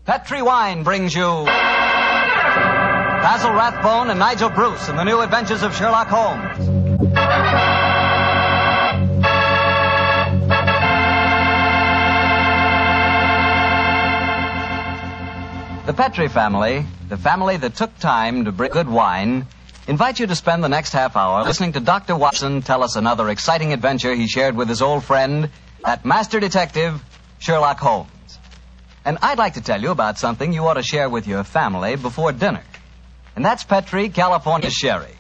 Petri Wine brings you Basil Rathbone and Nigel Bruce in the new adventures of Sherlock Holmes. The Petri family, the family that took time to bring good wine, invite you to spend the next half hour listening to Dr. Watson tell us another exciting adventure he shared with his old friend, that master detective, Sherlock Holmes. And I'd like to tell you about something you ought to share with your family before dinner. And that's Petri California Sherry.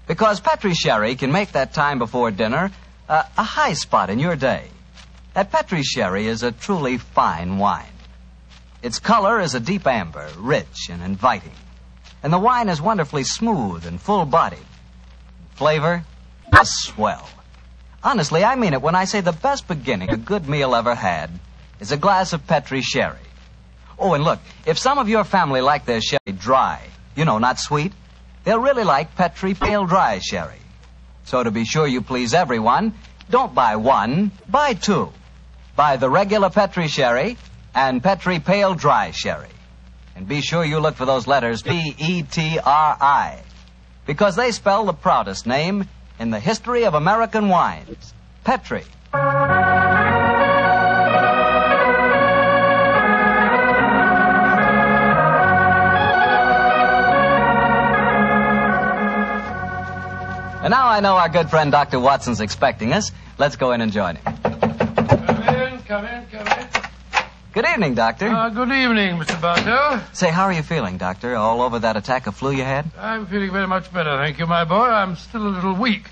Because Petri Sherry can make that time before dinner a high spot in your day. That Petri Sherry is a truly fine wine. Its color is a deep amber, rich and inviting. And the wine is wonderfully smooth and full-bodied. Flavor, a swell. Honestly, I mean it when I say the best beginning a good meal ever had is a glass of Petri Sherry. Oh, and look, if some of your family like their sherry dry, not sweet, they'll really like Petri Pale Dry Sherry. So to be sure you please everyone, don't buy one, buy two. Buy the regular Petri Sherry and Petri Pale Dry Sherry. And be sure you look for those letters P-E-T-R-I, because they spell the proudest name in the history of American wines, Petri. And now I know our good friend Dr. Watson's expecting us. Let's go in and join him. Come in. Good evening, Doctor. Good evening, Mr. Bartell. Say, how are you feeling, Doctor? All over that attack of flu you had? I'm feeling very much better, thank you, my boy. I'm still a little weak.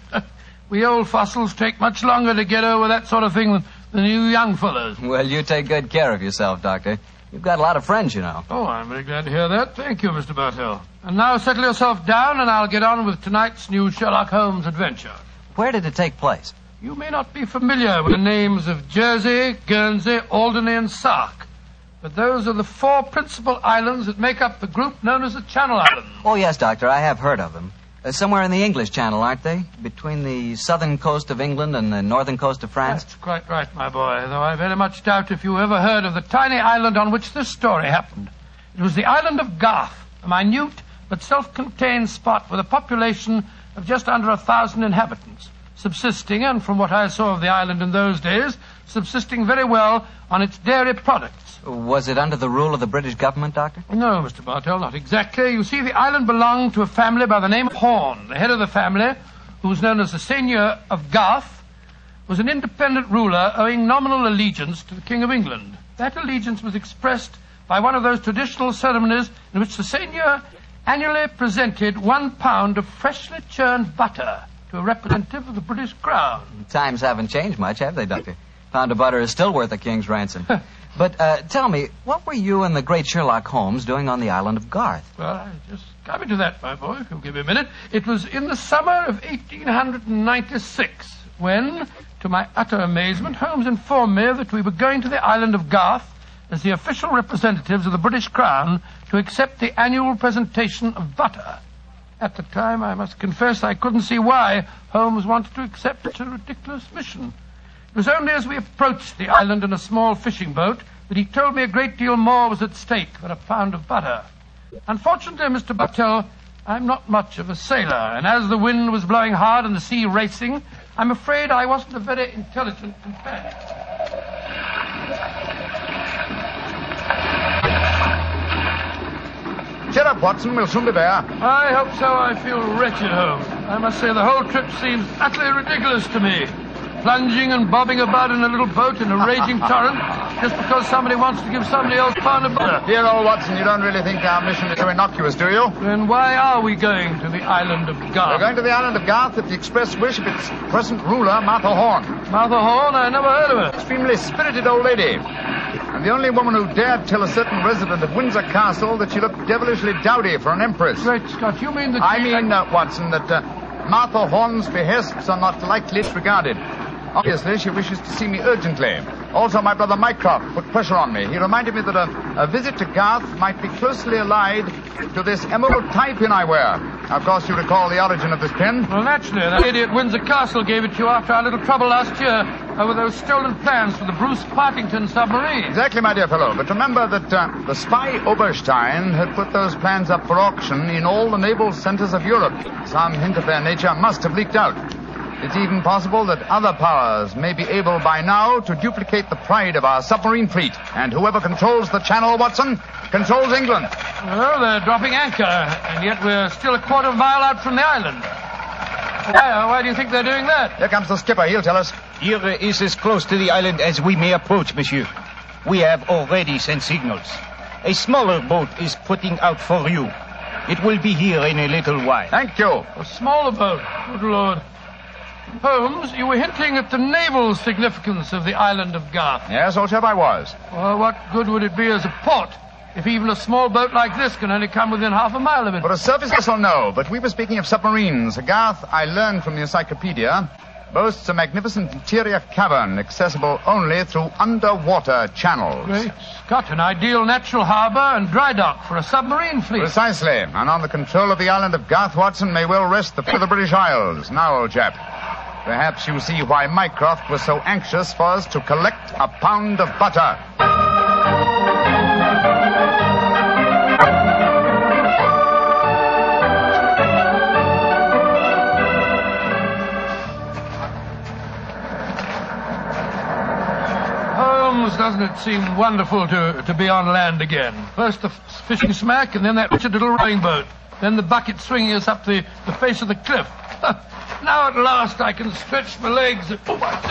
We old fossils take much longer to get over that sort of thing than you young fellas. Well, you take good care of yourself, Doctor. You've got a lot of friends, you know. Oh, I'm very glad to hear that. Thank you, Mr. Bartell. And now settle yourself down, and I'll get on with tonight's new Sherlock Holmes adventure. Where did it take place? You may not be familiar with the names of Jersey, Guernsey, Alderney, and Sark, but those are the four principal islands that make up the group known as the Channel Islands. Oh, yes, Doctor, I have heard of them. Somewhere in the English Channel, aren't they? Between the southern coast of England and the northern coast of France? That's quite right, my boy, though I very much doubt if you ever heard of the tiny island on which this story happened. It was the island of Garth, a minute but self-contained spot with a population of just under 1,000 inhabitants, subsisting, and from what I saw of the island in those days, subsisting very well on its dairy products. Was it under the rule of the British government, Doctor? No, Mr. Bartell, not exactly. You see, the island belonged to a family by the name of Horn. The head of the family, who was known as the Seigneur of Garth, was an independent ruler owing nominal allegiance to the King of England. That allegiance was expressed by one of those traditional ceremonies in which the Seigneur annually presented 1 pound of freshly churned butter to a representative of the British Crown. Times haven't changed much, have they, Doctor? Pound of butter is still worth a king's ransom. But tell me, what were you and the great Sherlock Holmes doing on the island of Garth? Well, I just coming to that, my boy, if you'll give me a minute. It was in the summer of 1896 when, to my utter amazement, Holmes informed me that we were going to the island of Garth as the official representatives of the British Crown to accept the annual presentation of butter. At the time, I must confess, I couldn't see why Holmes wanted to accept such a ridiculous mission. It was only as we approached the island in a small fishing boat that he told me a great deal more was at stake than 1 pound of butter. Unfortunately, Mr. Bartell, I'm not much of a sailor, and as the wind was blowing hard and the sea racing, I'm afraid I wasn't a very intelligent companion. Cheer up, Watson. We'll soon be there. I hope so. I feel wretched, Holmes. I must say the whole trip seems utterly ridiculous to me. Plunging and bobbing about in a little boat in a raging torrent just because somebody wants to give somebody else a pound of butter. Dear old Watson, you don't really think our mission is so innocuous, do you? Then why are we going to the island of Garth? We're going to the island of Garth at the express wish of its present ruler, Martha Horn. Martha Horn? I never heard of her. Extremely spirited old lady. And the only woman who dared tell a certain resident of Windsor Castle that she looked devilishly dowdy for an empress. Great Scott, you mean that Watson, that Martha Horn's behests are not lightly disregarded. Obviously, she wishes to see me urgently. Also, my brother Mycroft put pressure on me. He reminded me that a visit to Garth might be closely allied to this emerald tie pin I wear. Of course, you recall the origin of this pin. Well, naturally. That lady at Windsor Castle gave it to you after our little trouble last year. over those stolen plans for the Bruce Partington submarine. Exactly, my dear fellow. But remember that the spy Oberstein had put those plans up for auction in all the naval centers of Europe. Some hint of their nature must have leaked out. It's even possible that other powers may be able by now to duplicate the pride of our submarine fleet. And whoever controls the channel, Watson, controls England. Well, they're dropping anchor, and yet we're still a quarter of a mile out from the island. Why do you think they're doing that? Here comes the skipper. He'll tell us. Here is as close to the island as we may approach, monsieur. We have already sent signals. A smaller boat is putting out for you. It will be here in a little while. Thank you. A smaller boat. Good Lord. Holmes, you were hinting at the naval significance of the island of Garth. Yes, old chap, I was. Well, what good would it be as a port if even a small boat like this can only come within half a mile of it? For a surface vessel, no. But we were speaking of submarines. Garth, I learned from the encyclopedia, boasts a magnificent interior cavern accessible only through underwater channels. Great Scott, an ideal natural harbor and dry dock for a submarine fleet. Precisely. And on the control of the island of Garth, Watson, may well rest the fate of the British Isles. Now, old chap, perhaps you see why Mycroft was so anxious for us to collect a pound of butter. Doesn't it seem wonderful to be on land again? First the fishing smack, and then that wretched little rowing boat. Then the bucket swinging us up the face of the cliff. Now at last I can stretch my legs.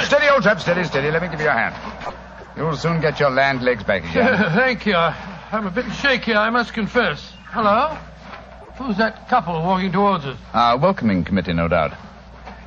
Steady, old chap, steady, steady. Let me give you a hand. You'll soon get your land legs back again. Thank you. I'm a bit shaky, I must confess. Hello? Who's that couple walking towards us? Our welcoming committee, no doubt.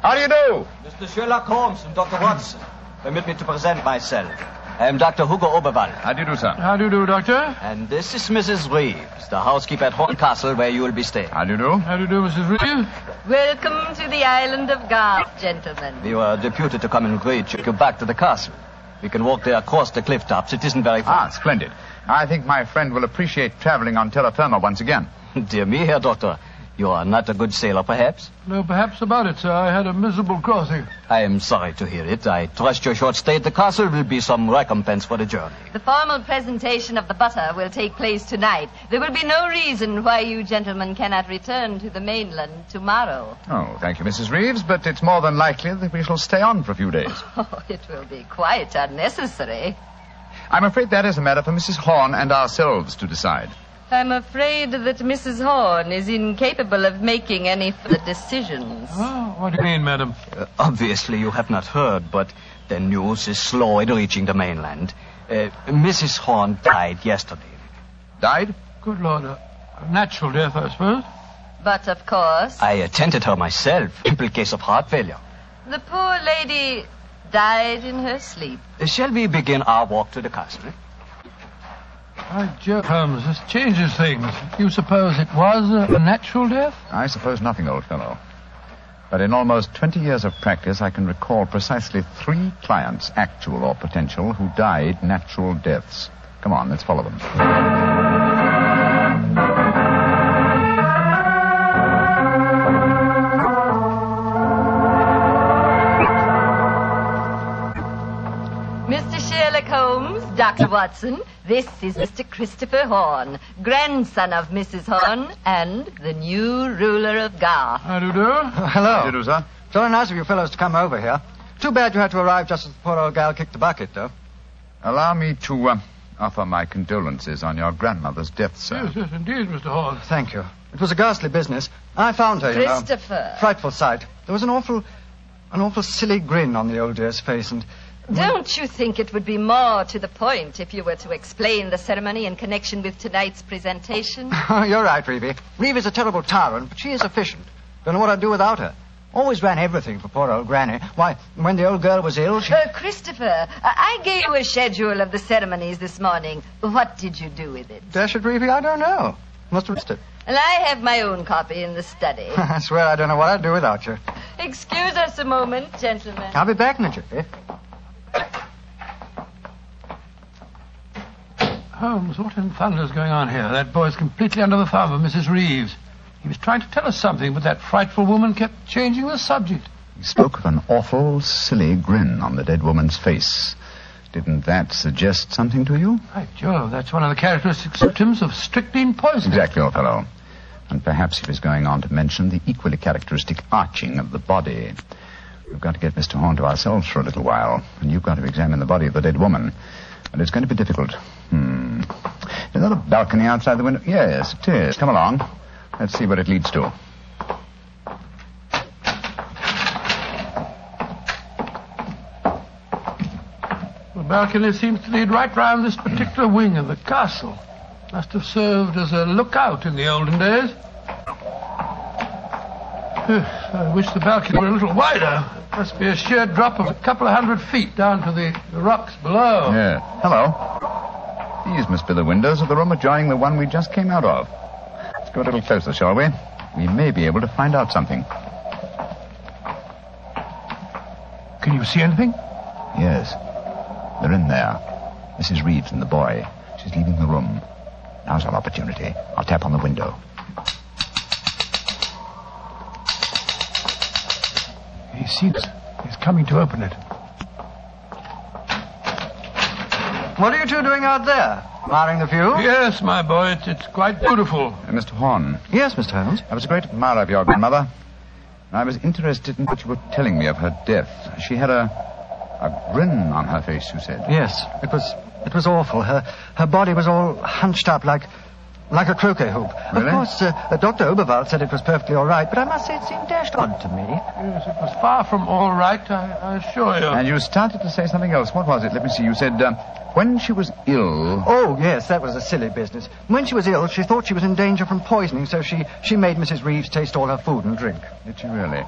How do you do? Mr. Sherlock Holmes and Dr. Watson. Permit me to present myself. I am Dr. Hugo Oberwald. How do you do, sir? How do you do, Doctor? And this is Mrs. Reeves, the housekeeper at Horn Castle, where you will be staying. How do you do? How do you do, Mrs. Reeves? Welcome to the island of Garth, gentlemen. We were deputed to come and greet you back to the castle. We can walk there across the cliff tops. It isn't very far. Splendid. I think my friend will appreciate traveling on terra firma once again. Dear me, Herr Doctor. You are not a good sailor, perhaps? No, perhaps about it, sir. I had a miserable crossing. I am sorry to hear it. I trust your short stay at the castle will be some recompense for the journey. The formal presentation of the butter will take place tonight. There will be no reason why you gentlemen cannot return to the mainland tomorrow. Oh, thank you, Mrs. Reeves, but it's more than likely that we shall stay on for a few days. Oh, it will be quite unnecessary. I'm afraid that is a matter for Mrs. Horn and ourselves to decide. I'm afraid that Mrs. Horn is incapable of making any further decisions. Oh, what do you mean, madam? Obviously, you have not heard, but the news is slow in reaching the mainland. Mrs. Horn died yesterday. Died? Good Lord, a natural death, I suppose. But, of course, I attended her myself, simple case of heart failure. the poor lady died in her sleep. Shall we begin our walk to the castle? By Jove, Holmes, this changes things. You suppose it was a natural death? I suppose nothing, old fellow. But in almost 20 years of practice, I can recall precisely 3 clients, actual or potential, who died natural deaths. Come on, let's follow them. Mr. Sherlock Holmes, Dr. Watson, this is Mr. Christopher Horn, grandson of Mrs. Horn and the new ruler of Garth. How do you do? Hello. How do you do, sir? It's very nice of you fellows to come over here. Too bad you had to arrive just as the poor old gal kicked the bucket, though. Allow me to offer my condolences on your grandmother's death, sir. Yes, yes, indeed, Mr. Horn. Thank you. It was a ghastly business. I found her, you know. Christopher. Frightful sight. There was an awful silly grin on the old dear's face, and... Don't you think it would be more to the point if you were to explain the ceremony in connection with tonight's presentation? You're right, Reeve. Reeve is a terrible tyrant, but she is efficient. Don't know what I'd do without her. Always ran everything for poor old Granny. Why, when the old girl was ill, she... Christopher, I gave you a schedule of the ceremonies this morning. What did you do with it? Dash it, Reeve, I don't know. Must have missed it. Well, I have my own copy in the study. I swear I don't know what I'd do without you. Excuse us a moment, gentlemen. I'll be back in a jiffy. Holmes, what in thunder's going on here? That boy's completely under the thumb of Mrs. Reeves. He was trying to tell us something, but that frightful woman kept changing the subject. He spoke of an awful, silly grin on the dead woman's face. Didn't that suggest something to you? By Jove, that's one of the characteristic symptoms of strychnine poisoning. Exactly, old fellow. And perhaps he was going on to mention the equally characteristic arching of the body. We've got to get Mr. Horn to ourselves for a little while, and you've got to examine the body of the dead woman. And it's going to be difficult. Is that a balcony outside the window? Yes, it is. Come along. Let's see what it leads to. The balcony seems to lead right round this particular wing of the castle. Must have served as a lookout in the olden days. I wish the balcony were a little wider. Must be a sheer drop of a couple of 100 feet down to the rocks below. Yeah. Hello. These must be the windows of the room adjoining the one we just came out of. Let's go a little closer, shall we? We may be able to find out something. Can you see anything? Yes. They're in there. Mrs. Reeves and the boy. She's leaving the room. Now's our opportunity. I'll tap on the window. He sees us. He's coming to open it. What are you two doing out there? Admiring the view? Yes, my boy, it's quite beautiful. Mr. Horn. Yes, Mr. Holmes. I was a great admirer of your grandmother. And I was interested in what you were telling me of her death. She had a grin on her face, you said. Yes, it was awful. Her body was all hunched up like a croquet hoop. Really? Of course, Dr. Oberwald said it was perfectly all right, but I must say it seemed dashed odd to me. Yes, it was far from all right, I assure you. And you started to say something else. What was it? Let me see. You said, when she was ill... Oh, yes, that was a silly business. When she was ill, she thought she was in danger from poisoning, so she made Mrs. Reeves taste all her food and drink. Did she really?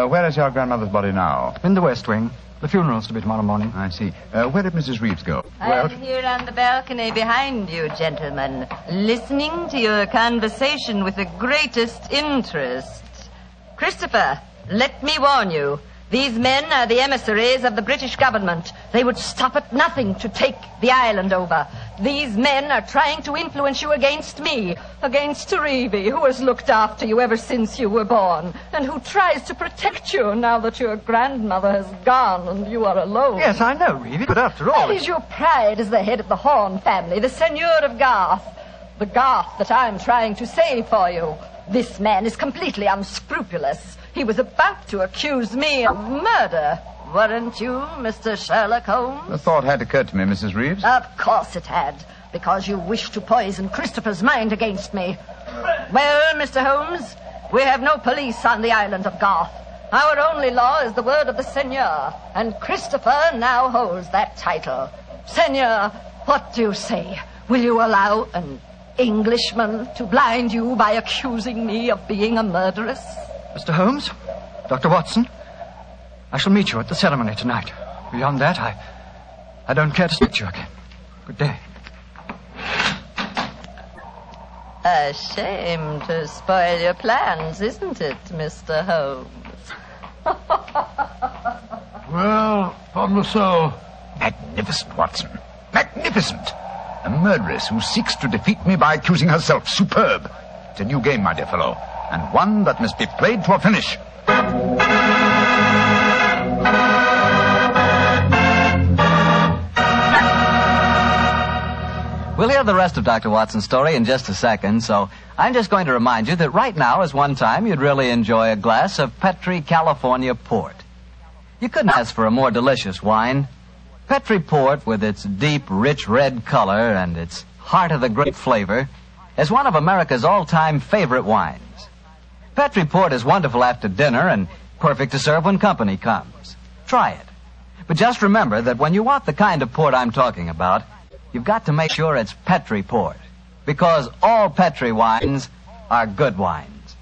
Where is your grandmother's body now? In the West Wing. The funeral's to be tomorrow morning. I see. Where did Mrs. Reeves go? I'm here on the balcony behind you, gentlemen, listening to your conversation with the greatest interest. Christopher, let me warn you. These men are the emissaries of the British government. They would stop at nothing to take the island over. These men are trying to influence you against me, against Reevy, who has looked after you ever since you were born, and who tries to protect you now that your grandmother has gone and you are alone. Yes, I know, Reevy, but after all... That is your pride as the head of the Horn family, the Seigneur of Garth. The Garth that I'm trying to save for you. This man is completely unscrupulous. He was about to accuse me of murder. Weren't you, Mr. Sherlock Holmes? The thought had occurred to me, Mrs. Reeves. Of course it had, because you wished to poison Christopher's mind against me. Well, Mr. Holmes, we have no police on the island of Garth. Our only law is the word of the Seigneur, and Christopher now holds that title. Seigneur, what do you say? Will you allow an Englishman to blind you by accusing me of being a murderess? Mr. Holmes, Dr. Watson, I shall meet you at the ceremony tonight. Beyond that, I don't care to speak to you again. Good day. A shame to spoil your plans, isn't it, Mr. Holmes? Well, upon the soul. Magnificent, Watson. Magnificent. A murderess who seeks to defeat me by accusing herself. Superb. It's a new game, my dear fellow, and one that must be played to a finish. We'll hear the rest of Dr. Watson's story in just a second, so I'm just going to remind you that right now is one time you'd really enjoy a glass of Petri California Port. You couldn't ask for a more delicious wine. Petri Port, with its deep, rich red color and its heart of the grape flavor, is one of America's all-time favorite wines. Petri Port is wonderful after dinner and perfect to serve when company comes. Try it. But just remember that when you want the kind of port I'm talking about, you've got to make sure it's Petri Port, because all Petri wines are good wines.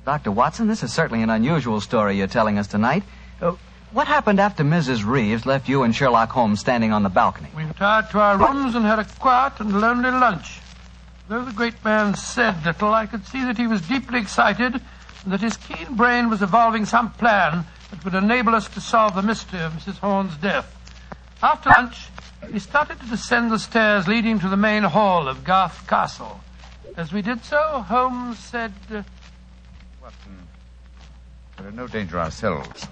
Dr. Watson, this is certainly an unusual story you're telling us tonight. What happened after Mrs. Reeves left you and Sherlock Holmes standing on the balcony? We retired to our rooms and had a quiet and lonely lunch. Though the great man said little, I could see that he was deeply excited and that his keen brain was evolving some plan that would enable us to solve the mystery of Mrs. Horn's death. After lunch, we started to descend the stairs leading to the main hall of Garth Castle. As we did so, Holmes said... Watson, We're in no danger ourselves.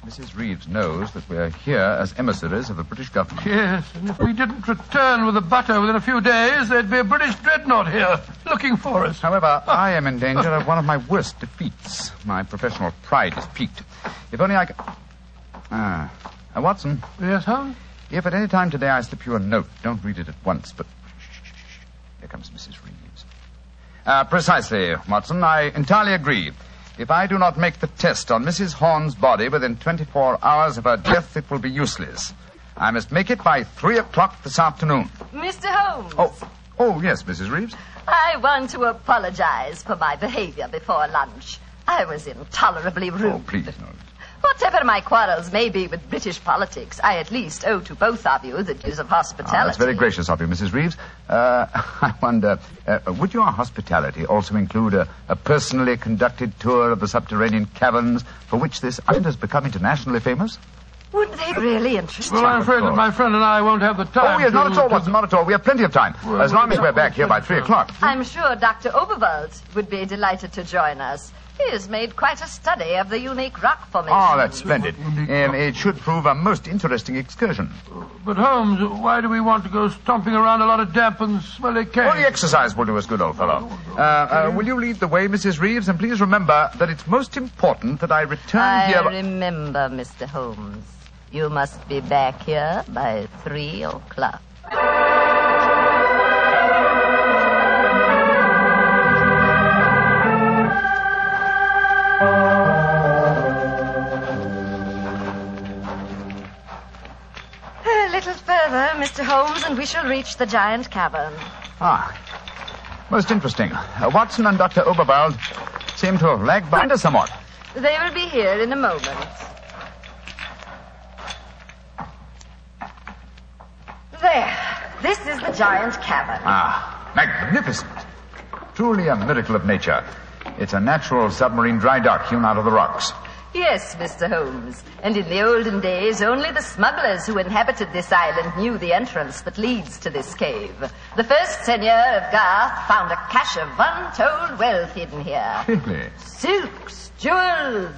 Mrs. Reeves knows that we're here as emissaries of the British government. Yes, and if we didn't return with the butter within a few days, there'd be a British dreadnought here looking for us. However, I am in danger of one of my worst defeats. My professional pride is piqued. If only I could... Watson. Yes, Holmes? If at any time today I slip you a note, don't read it at once, but... Shh. Here comes Mrs. Reeves. Precisely, Watson. I entirely agree. If I do not make the test on Mrs. Horn's body within 24 hours of her death, it will be useless. I must make it by 3 o'clock this afternoon. Mr. Holmes. Oh, yes, Mrs. Reeves. I want to apologize for my behavior before lunch. I was intolerably rude. Oh, please, no. Whatever my quarrels may be with British politics, I at least owe to both of you the dues of hospitality. That's very gracious of you, Mrs. Reeves. I wonder, would your hospitality also include a personally conducted tour of the subterranean caverns for which this island has become internationally famous? Would they really interest you? Well, I'm afraid that my friend and I won't have the time. Oh, yes, not at all, Watson, not at all. We have plenty of time, as long as we're back here by 3 o'clock. I'm sure Dr. Oberwald would be delighted to join us. He has made quite a study of the unique rock formation. Oh, that's splendid. It should prove a most interesting excursion. But, Holmes, why do we want to go stomping around a lot of damp and smelly caves? Well, the exercise will do us good, old fellow. Will you lead the way, Mrs. Reeves? And please remember that it's most important that I return here... I remember, Mr. Holmes. You must be back here by 3 o'clock. A little further, Mr. Holmes, and we shall reach the giant cavern. Most interesting. Watson and Dr. Oberwald seem to have lagged behind us somewhat. They will be here in a moment. There. This is the giant cavern. Magnificent. Truly a miracle of nature. It's a natural submarine dry dock hewn out of the rocks. Yes, Mr. Holmes. And in the olden days, only the smugglers who inhabited this island knew the entrance that leads to this cave. The first seigneur of Garth found a cache of untold wealth hidden here. Really? Silks, jewels.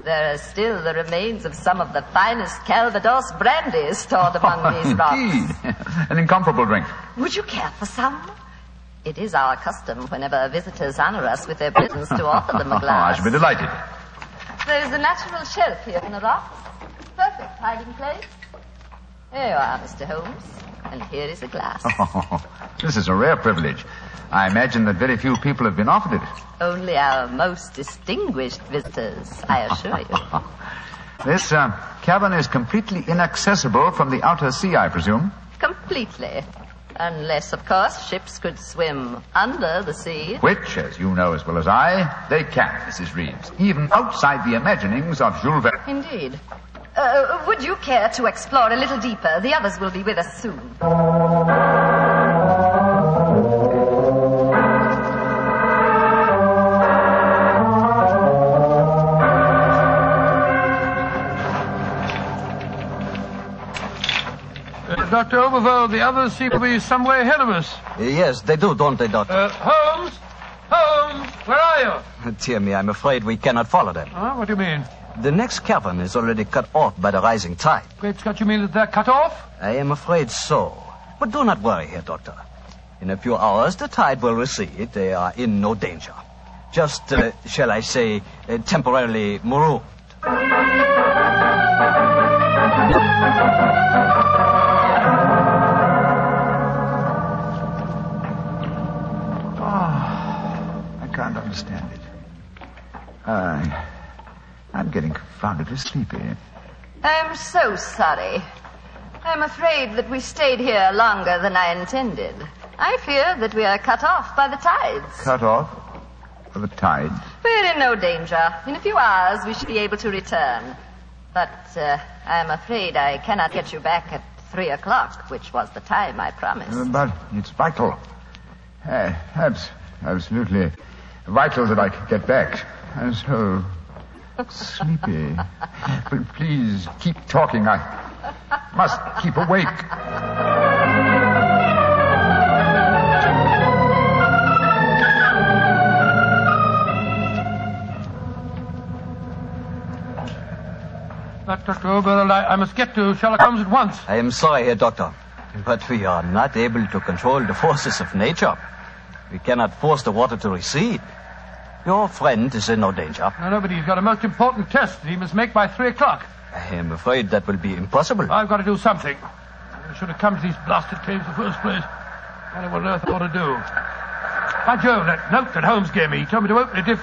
There are still the remains of some of the finest Calvados brandy stored among these rocks. Indeed. An incomparable drink. Would you care for some? It is our custom whenever visitors honor us with their presence to offer them a glass. I should be delighted. There is a natural shelf here in the rocks. Perfect hiding place. Here you are, Mr. Holmes. And here is a glass. This is a rare privilege. I imagine that very few people have been offered it. Only our most distinguished visitors, I assure you. This cavern is completely inaccessible from the outer sea, I presume. Completely. Unless, of course, ships could swim under the sea. Which, as you know as well as I, they can, Mrs. Reeves. Even outside the imaginings of Jules Verne. Indeed. Would you care to explore a little deeper? The others will be with us soon. Dr. Oberwald, the others seem to be some way ahead of us. Yes, they do, don't they, Doctor? Holmes? Holmes, where are you? Dear me, I'm afraid we cannot follow them. What do you mean? The next cavern is already cut off by the rising tide. Great Scott, you mean that they're cut off? I am afraid so. But do not worry here, Doctor. In a few hours, the tide will recede. They are in no danger. Just, shall I say, temporarily marooned. I can't understand it. I'm getting confoundedly sleepy. I'm so sorry. I'm afraid that we stayed here longer than I intended. I fear that we are cut off by the tides. Cut off? For the tide? We're in no danger. In a few hours, we should be able to return. But I'm afraid I cannot get you back at 3 o'clock, which was the time I promised. But it's vital. Absolutely vital that I get back. I'm so sleepy. But please keep talking. I must keep awake. Overall, I must get to Sherlock Holmes at once. I am sorry, Herr Doctor, but we are not able to control the forces of nature. We cannot force the water to recede. Your friend is in no danger. No, but he's got a most important test that he must make by 3 o'clock. I am afraid that will be impossible. I've got to do something. I should have come to these blasted caves in the first place. I don't know what on earth I ought to do. By Jove, that note that Holmes gave me. He told me to open it if...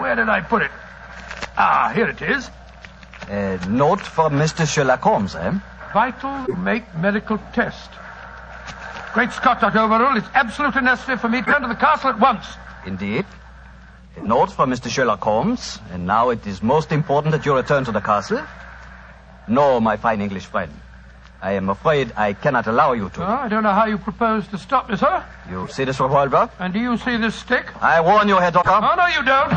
where did I put it? Ah, here it is. A note from Mr. Sherlock Holmes, eh? Vital make medical test. Great Scott, Dr. Overall, it's absolutely necessary for me to come to the castle at once. Indeed. A note from Mr. Sherlock Holmes, and now it is most important that you return to the castle. No, my fine English friend. I am afraid I cannot allow you to. Oh, I don't know how you propose to stop me, sir. You see this revolver? And do you see this stick? I warn you, Herr Doctor. Oh, no, you don't.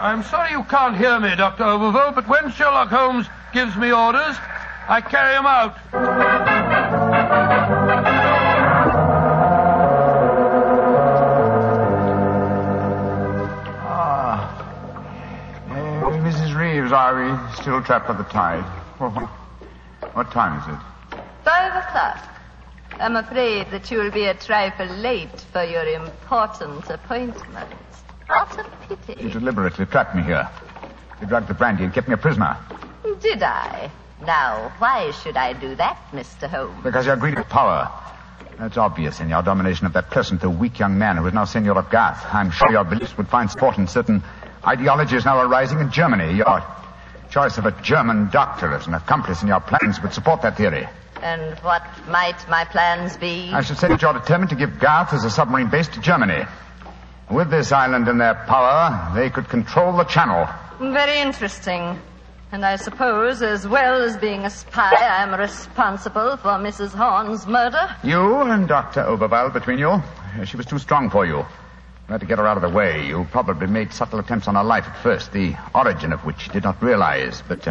I'm sorry you can't hear me, Dr. Overville, but when Sherlock Holmes gives me orders, I carry them out. Mrs. Reeves, are we still trapped by the tide? What time is it? 5 o'clock. I'm afraid that you will be a trifle late for your important appointment. What a pity. You deliberately trapped me here. You drugged the brandy and kept me a prisoner. Did I? Now, why should I do that, Mr. Holmes? Because you're greedy of power. That's obvious in your domination of that pleasant though weak young man who is now Senor of Garth. I'm sure your beliefs would find support in certain ideologies now arising in Germany. Your choice of a German doctor as an accomplice in your plans would support that theory. And what might my plans be? I should say that you're determined to give Garth as a submarine base to Germany. With this island in their power, they could control the channel. Very interesting. And I suppose, as well as being a spy, I'm responsible for Mrs. Horn's murder? You and Dr. Oberval between you. She was too strong for you. You had to get her out of the way. You probably made subtle attempts on her life at first, the origin of which you did not realize, but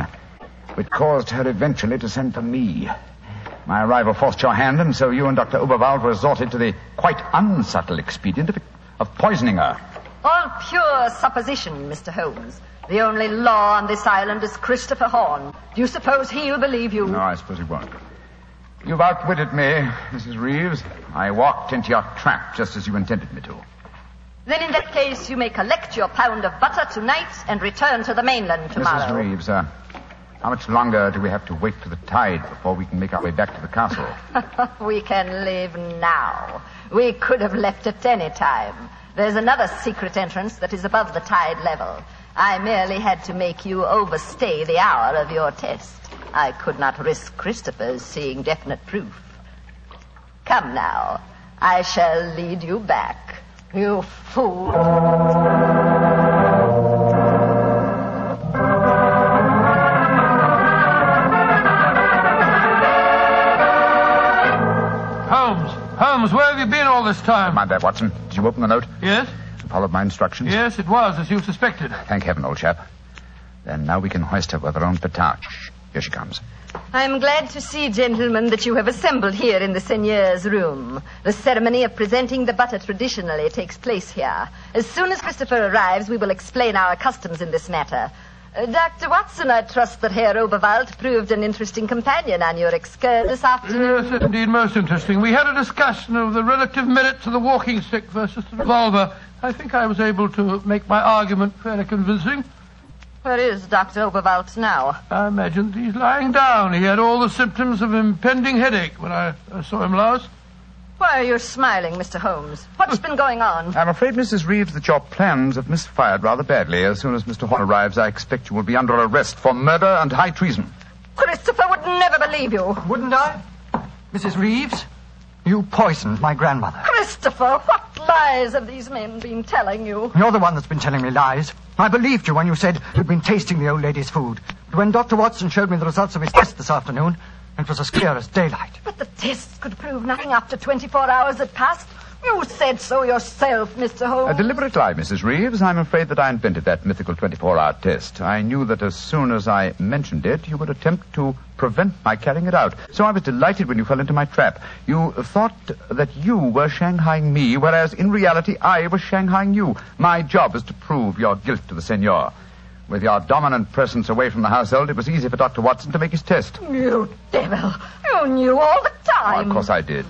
which caused her eventually to send for me. My arrival forced your hand, and so you and Dr. Oberval resorted to the quite unsubtle expedient of poisoning her. All pure supposition, Mr. Holmes. The only law on this island is Christopher Horn. Do you suppose he'll believe you? No, I suppose he won't. You've outwitted me, Mrs. Reeves. I walked into your trap just as you intended me to. Then in that case, you may collect your pound of butter tonight and return to the mainland tomorrow. Mrs. Reeves, how much longer do we have to wait for the tide before we can make our way back to the castle? We can leave now. We could have left at any time. There's another secret entrance that is above the tide level. I merely had to make you overstay the hour of your test. I could not risk Christopher's seeing definite proof. Come now. I shall lead you back. You fool. Holmes, where have you been all this time? Mind that, Watson. Did you open the note? Yes. Followed my instructions? Yes, it was, as you suspected. Thank heaven, old chap. Then now we can hoist her with our own petard. Here she comes. I'm glad to see, gentlemen, that you have assembled here in the seigneur's room. The ceremony of presenting the butter traditionally takes place here. As soon as Christopher arrives, we will explain our customs in this matter. Dr. Watson, I trust that Herr Oberwald proved an interesting companion on your excursion this afternoon. Yes, indeed, most interesting. We had a discussion of the relative merits of the walking stick versus the revolver. I think I was able to make my argument fairly convincing. Where is Dr. Oberwald now? I imagine he's lying down. He had all the symptoms of impending headache when I saw him last. Why are you smiling, Mr. Holmes? What's been going on? I'm afraid, Mrs. Reeves, that your plans have misfired rather badly. As soon as Mr. Horn arrives, I expect you will be under arrest for murder and high treason. Christopher would never believe you. Wouldn't I? Mrs. Reeves, you poisoned my grandmother. Christopher, what lies have these men been telling you? You're the one that's been telling me lies. I believed you when you said you'd been tasting the old lady's food. But when Dr. Watson showed me the results of his test this afternoon, it was as clear as daylight. But the tests could prove nothing after 24 hours had passed. You said so yourself, Mr. Holmes. A deliberate lie, Mrs. Reeves. I'm afraid that I invented that mythical 24-hour test. I knew that as soon as I mentioned it, you would attempt to prevent my carrying it out. So I was delighted when you fell into my trap. You thought that you were shanghaiing me, whereas in reality I was shanghaiing you. My job is to prove your guilt to the senor. With your dominant presence away from the household, it was easy for Dr. Watson to make his test. You devil. You knew all the time. Well, of course I did.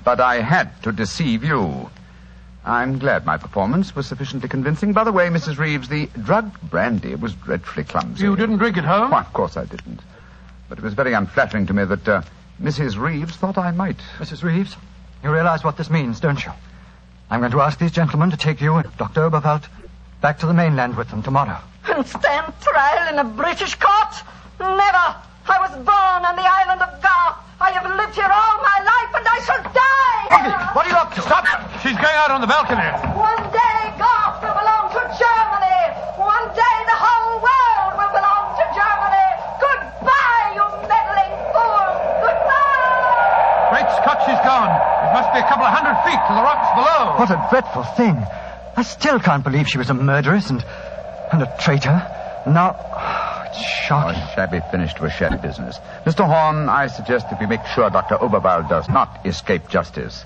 But I had to deceive you. I'm glad my performance was sufficiently convincing. By the way, Mrs. Reeves, the drugged brandy was dreadfully clumsy. You didn't drink it home? Why, of course I didn't. But it was very unflattering to me that Mrs. Reeves thought I might. Mrs. Reeves, you realize what this means, don't you? I'm going to ask these gentlemen to take you and Dr. Oberwald back to the mainland with them tomorrow. And stand trial in a British court? Never. I was born on the island of Garth. I have lived here all my life, and I shall die. What are you up to? Stop! She's going out on the balcony. One day, Garth will belong to Germany. One day, the whole world will belong to Germany. Goodbye, you meddling fool. Goodbye. Great Scott, she's gone. It must be a couple of 100 feet to the rocks below. What a dreadful thing. I still can't believe she was a murderess and a traitor. Now, it's shocking. A shabby finish to a shabby business. Mr. Horn, I suggest that we make sure Dr. Oberwald does not escape justice,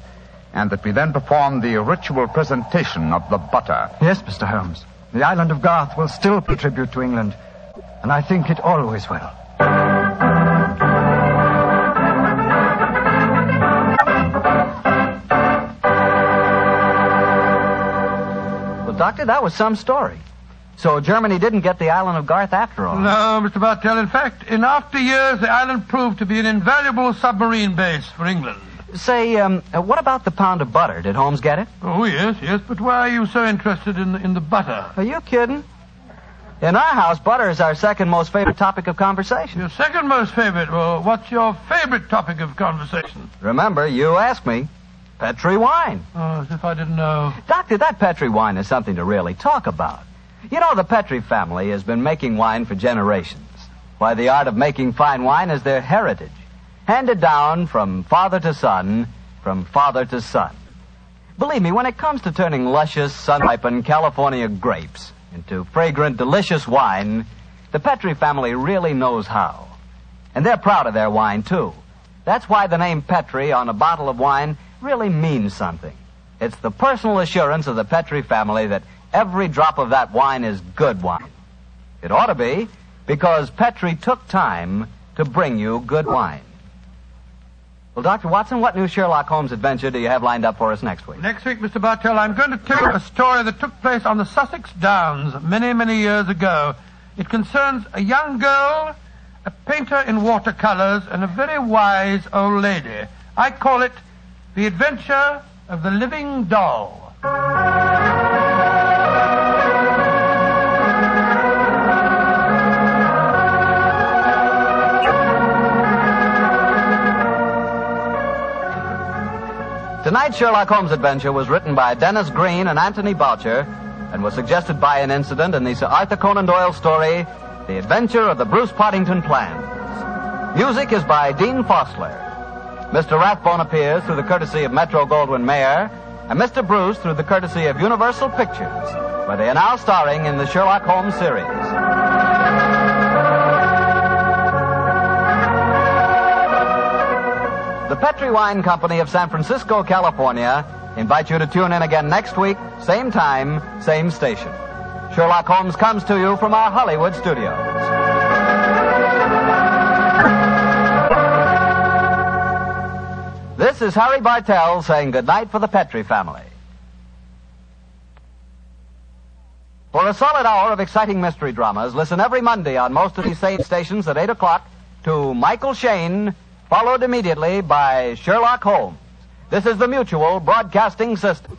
and that we then perform the ritual presentation of the butter. Yes, Mr. Holmes. The island of Garth will still pay tribute to England, and I think it always will. Well, Doctor, that was some story. So Germany didn't get the island of Garth after all. No, Mr. Bartell. In fact, in after years, the island proved to be an invaluable submarine base for England. Say, what about the pound of butter? Did Holmes get it? Oh, yes. But why are you so interested in the butter? Are you kidding? In our house, butter is our second most favorite topic of conversation. Your second most favorite? Well, what's your favorite topic of conversation? Remember, you asked me. Petri wine. Oh, as if I didn't know. Doctor, that Petri wine is something to really talk about. You know, the Petri family has been making wine for generations. Why, the art of making fine wine is their heritage, handed down from father to son, from father to son. Believe me, when it comes to turning luscious, sun-ripened California grapes into fragrant, delicious wine, the Petri family really knows how. And they're proud of their wine, too. That's why the name Petri on a bottle of wine really means something. It's the personal assurance of the Petri family that every drop of that wine is good wine. It ought to be, because Petri took time to bring you good wine. Well, Dr. Watson, what new Sherlock Holmes adventure do you have lined up for us next week? Next week, Mr. Bartell, I'm going to tell you a story that took place on the Sussex Downs many, many years ago. It concerns a young girl, a painter in watercolors, and a very wise old lady. I call it The Adventure of the Living Doll. Tonight's Sherlock Holmes adventure was written by Dennis Green and Anthony Boucher and was suggested by an incident in the Sir Arthur Conan Doyle story, The Adventure of the Bruce Partington Plans. Music is by Dean Fosler. Mr. Rathbone appears through the courtesy of Metro-Goldwyn-Mayer, and Mr. Bruce through the courtesy of Universal Pictures, where they are now starring in the Sherlock Holmes series. The Petri Wine Company of San Francisco, California, invite you to tune in again next week, same time, same station. Sherlock Holmes comes to you from our Hollywood studios. This is Harry Bartell saying goodnight for the Petri family. For a solid hour of exciting mystery dramas, listen every Monday on most of these same stations at 8 o'clock to Michael Shayne, followed immediately by Sherlock Holmes. This is the Mutual Broadcasting System.